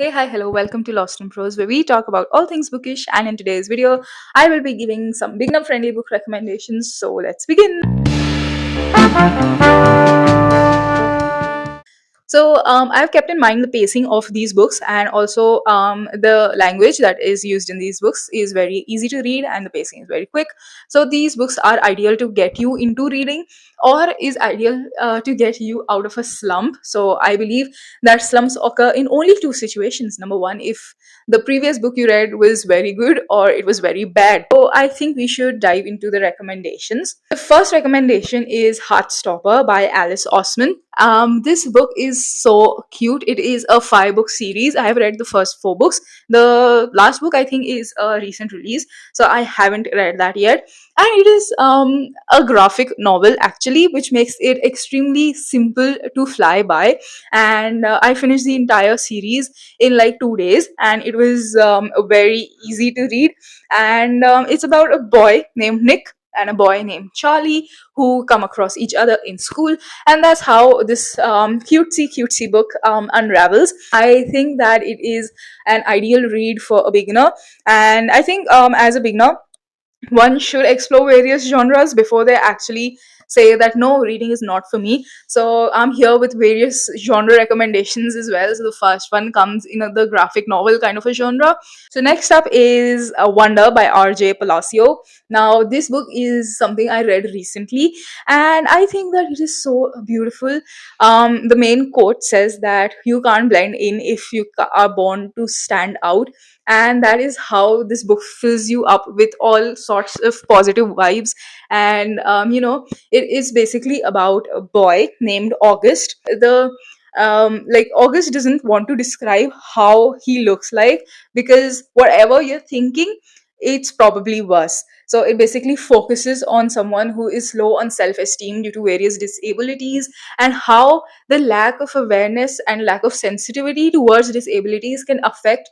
Hey, hi, hello, welcome to Lost in Prose, where we talk about all things bookish. And in today's video, I will be giving some beginner friendly book recommendations. So let's begin. So I've kept in mind the pacing of these books, and also the language that is used in these books is very easy to read, and the pacing is very quick. So these books are ideal to get you into reading, or is ideal to get you out of a slump. So I believe that slumps occur in only two situations. Number one, if the previous book you read was very good or it was very bad. So I think we should dive into the recommendations. The first recommendation is Heartstopper by Alice Osman. This book is so cute. It is a 5 book series. I have read the first 4 books. The last book I think is a recent release, so I haven't read that yet. And it is a graphic novel actually, which makes it extremely simple to fly by. And I finished the entire series in like 2 days, and it was very easy to read. And it's about a boy named Nick and a boy named Charlie who come across each other in school, and that's how this cutesy book unravels. I think that it is an ideal read for a beginner, and I think as a beginner one should explore various genres before they actually say that no, reading is not for me. So I'm here with various genre recommendations as well. So the first one comes in the graphic novel kind of a genre. So next up is Wonder by RJ Palacio. Now this book is something I read recently, and I think that it is so beautiful. The main quote says that you can't blend in if you are born to stand out, and that is how this book fills you up with all sorts of positive vibes. And it is basically about a boy named August. The like August doesn't want to describe how he looks like, because whatever you're thinking, it's probably worse. So it basically focuses on someone who is low on self-esteem due to various disabilities, and how the lack of awareness and lack of sensitivity towards disabilities can affect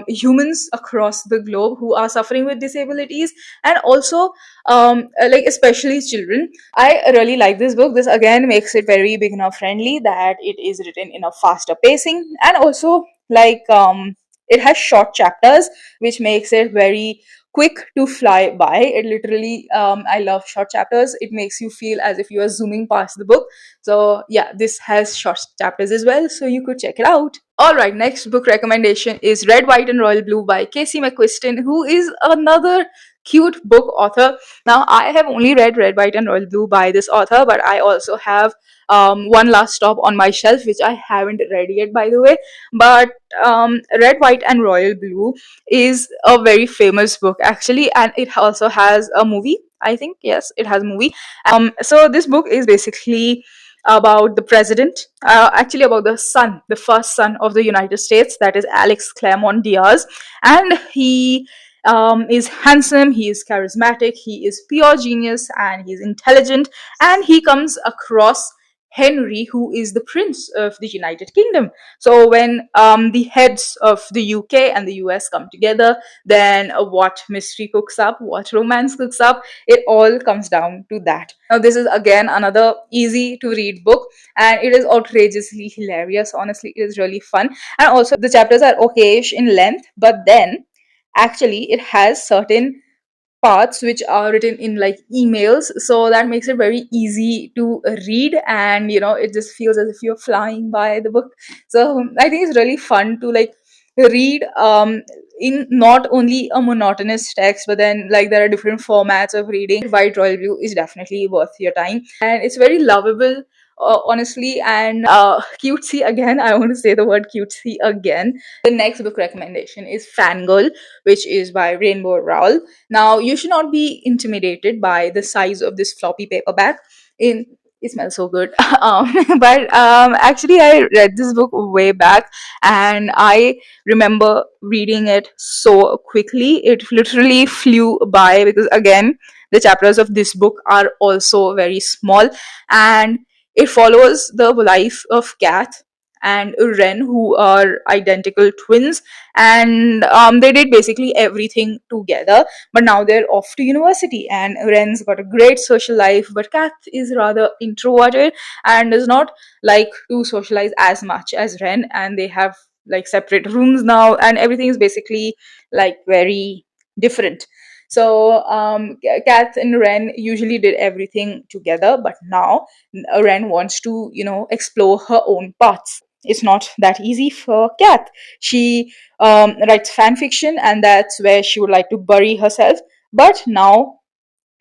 humans across the globe who are suffering with disabilities, and also like especially children. I really like this book. This again makes it very beginner friendly, that it is written in a faster pacing, and also like it has short chapters, which makes it very quick to fly by. It literally I love short chapters. It makes you feel as if you are zooming past the book. So yeah, this has short chapters as well, so you could check it out. All right, next book recommendation is Red, White, and Royal Blue by Casey McQuiston, who is another cute book author. Now, I have only read Red, White, and Royal Blue by this author, but I also have One Last Stop on my shelf, which I haven't read yet, by the way. But Red, White, and Royal Blue is a very famous book, actually, and it also has a movie. I think, yes, it has a movie. So this book is basically about the president, actually about the son, the first son of the United States, that is Alex Claremont Diaz. And he is handsome, he is charismatic, he is pure genius, and he's intelligent. And he comes across Henry, who is the prince of the United Kingdom. So when the heads of the UK and the US come together, then what mystery cooks up, what romance cooks up, it all comes down to that. Now, this is again another easy to read book, and it is outrageously hilarious. Honestly, it is really fun. And also, the chapters are okayish in length, but then actually, it has certain parts which are written in like emails, so that makes it very easy to read, and it just feels as if you're flying by the book. So I think it's really fun to like read in not only a monotonous text, but then like there are different formats of reading. White, Royal Blue is definitely worth your time, and it's very lovable, honestly, and cutesy. Again, I want to say the word cutesy again. The next book recommendation is Fang Girl, which is by Rainbow Rowell. Now, you should not be intimidated by the size of this floppy paperback. In It smells so good. But actually, I read this book way back, and I remember reading it so quickly. It literally flew by, because again, the chapters of this book are also very small, and it follows the life of Kath and Ren, who are identical twins, and they did basically everything together. But now they're off to university, and Ren's got a great social life, but Kath is rather introverted and does not like to socialize as much as Ren, and they have like separate rooms now, and everything is basically like very different. So Kath and Ren usually did everything together, but now Ren wants to, explore her own paths. It's not that easy for Kath. She writes fan fiction, and that's where she would like to bury herself. But now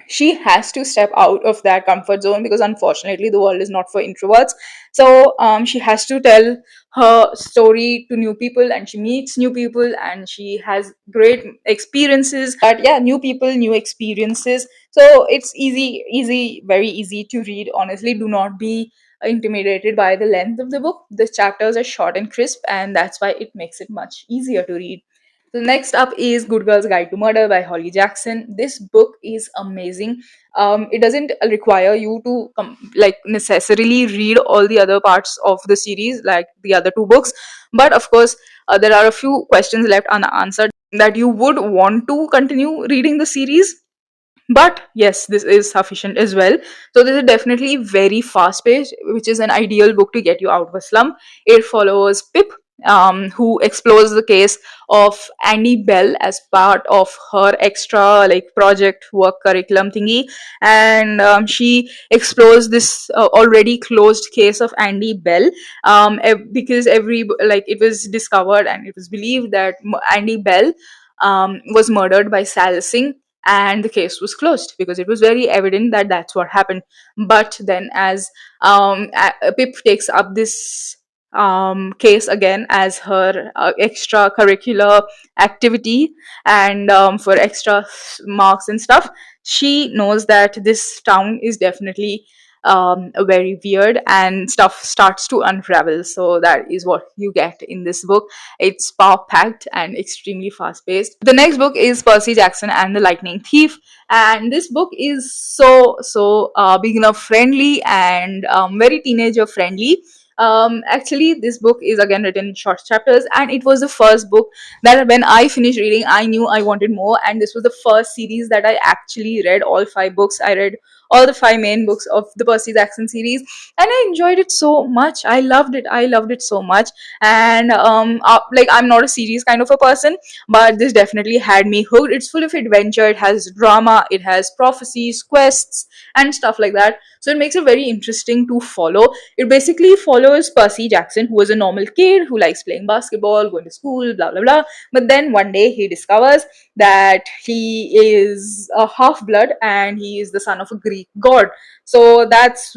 she has to step out of that comfort zone, because unfortunately the world is not for introverts. So she has to tell her story to new people, and she meets new people, and she has great experiences. But yeah, new people, new experiences. So it's easy, very easy to read. Honestly, do not be intimidated by the length of the book. The chapters are short and crisp, and that's why it makes it much easier to read. So next up is Good Girl's Guide to Murder by Holly Jackson. This book is amazing. It doesn't require you to like necessarily read all the other parts of the series like the other two books, but of course there are a few questions left unanswered that you would want to continue reading the series. But yes, this is sufficient as well. So this is definitely very fast paced, which is an ideal book to get you out of a slump. It follows Pip, who explores the case of Annie Bell as part of her extra like project work curriculum thingy. And she explores this already closed case of Annie Bell, because every like it was discovered and it was believed that Annie Bell was murdered by Sal Singh, and the case was closed because it was very evident that that's what happened. But then, as Pip takes up this case again as her extracurricular activity, and for extra marks and stuff, she knows that this town is definitely very weird, and stuff starts to unravel. So that is what you get in this book. It's power packed and extremely fast paced. The next book is Percy Jackson and the Lightning Thief, and this book is so beginner friendly and very teenager friendly. Actually, this book is again written in short chapters, and it was the first book that when I finished reading, I knew I wanted more. And this was the first series that I actually read all five books. I read all the five main books of the Percy Jackson series, and I enjoyed it so much. I loved it. I loved it so much. And like, I'm not a series kind of a person, but this definitely had me hooked. It's full of adventure. It has drama. It has prophecies, quests, and stuff like that. So it makes it very interesting to follow. It basically follows Percy Jackson, who is a normal kid who likes playing basketball, going to school, blah blah blah. But then one day he discovers that he is a half blood and he is the son of a Greek god. So that's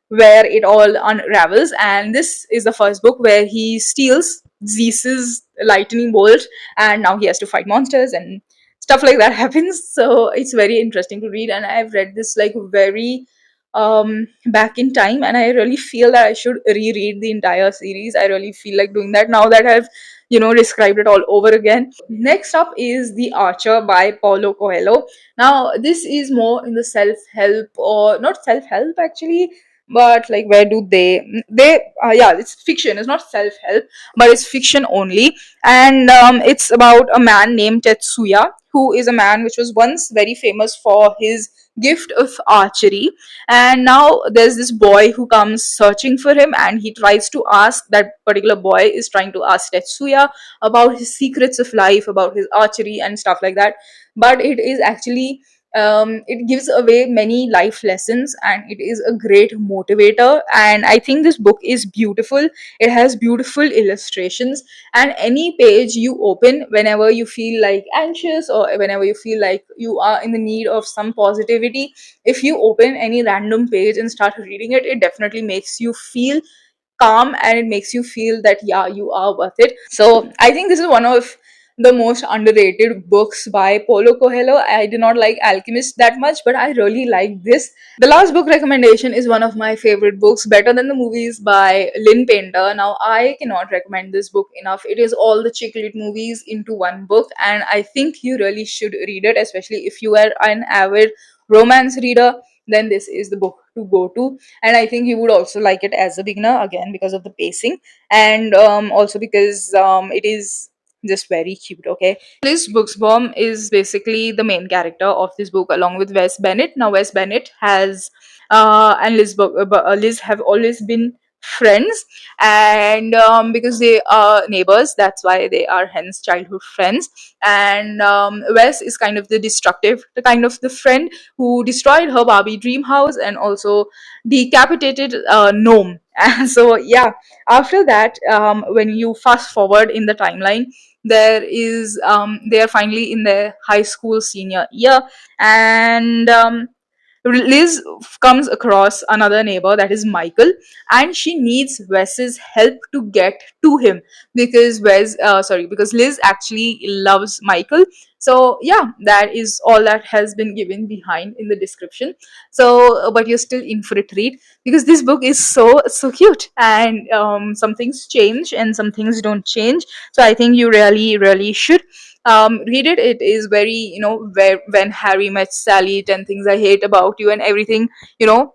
where it all unravels. And this is the first book where he steals Zeus's lightning bolt, and now he has to fight monsters and stuff like that happens. So it's very interesting to read, and I've read this like very back in time, and I really feel that I should reread the entire series. I really feel like doing that now that I've described it all over again. Next up is The Archer by Paulo Coelho. Now this is more in the self-help, or not self-help actually, but like, where do they yeah, it's fiction. It's not self-help, but it's fiction only. And it's about a man named Tetsuya, who is a man which was once very famous for his gift of archery. And now there's this boy who comes searching for him, and he tries to ask, that particular boy is trying to ask Tetsuya about his secrets of life, about his archery and stuff like that. But it is actually it gives away many life lessons, and it is a great motivator. And I think this book is beautiful. It has beautiful illustrations, and any page you open whenever you feel like anxious, or whenever you feel like you are in the need of some positivity, if you open any random page and start reading it, it definitely makes you feel calm, and it makes you feel that yeah, you are worth it. So I think this is one of the most underrated books by Paulo Coelho. I did not like Alchemist that much, but I really like this. The last book recommendation is one of my favorite books, Better Than the Movies by Lynn Painter. Now, I cannot recommend this book enough. It is all the chick lit movies into one book, and I think you really should read it, especially if you are an avid romance reader. Then this is the book to go to. And I think you would also like it as a beginner, again because of the pacing, and also because it is just very cute. Okay, Liz Buxbaum is basically the main character of this book, along with Wes Bennett. Now Wes Bennett has and Liz have always been friends, and because they are neighbors, that's why they are hence childhood friends. And Wes is kind of the kind of the friend who destroyed her Barbie dream house and also decapitated gnome. And so yeah, after that, when you fast forward in the timeline, they are finally in their high school senior year, and Liz comes across another neighbor, that is Michael, and she needs Wes's help to get to him because because Liz actually loves Michael. So yeah, that is all that has been given behind in the description. So, but you're still in for a treat because this book is so cute, and some things change and some things don't change. So I think you really should read it. It is very, where when Harry met Sally, 10 things I hate about you, and everything, you know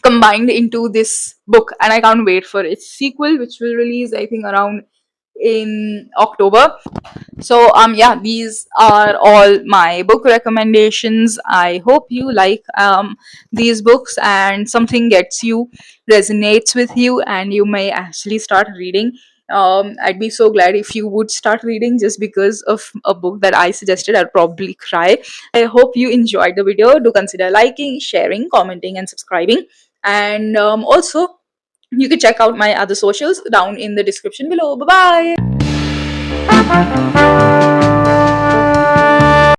combined into this book. And I can't wait for its sequel, which will release, I think, around in October. So yeah, these are all my book recommendations. I hope you like these books and something gets you, resonates with you, and you may actually start reading. I'd be so glad if you would start reading just because of a book that I suggested. I'd probably cry. I hope you enjoyed the video. Do consider liking, sharing, commenting, and subscribing. And also, you can check out my other socials down in the description below. Bye bye.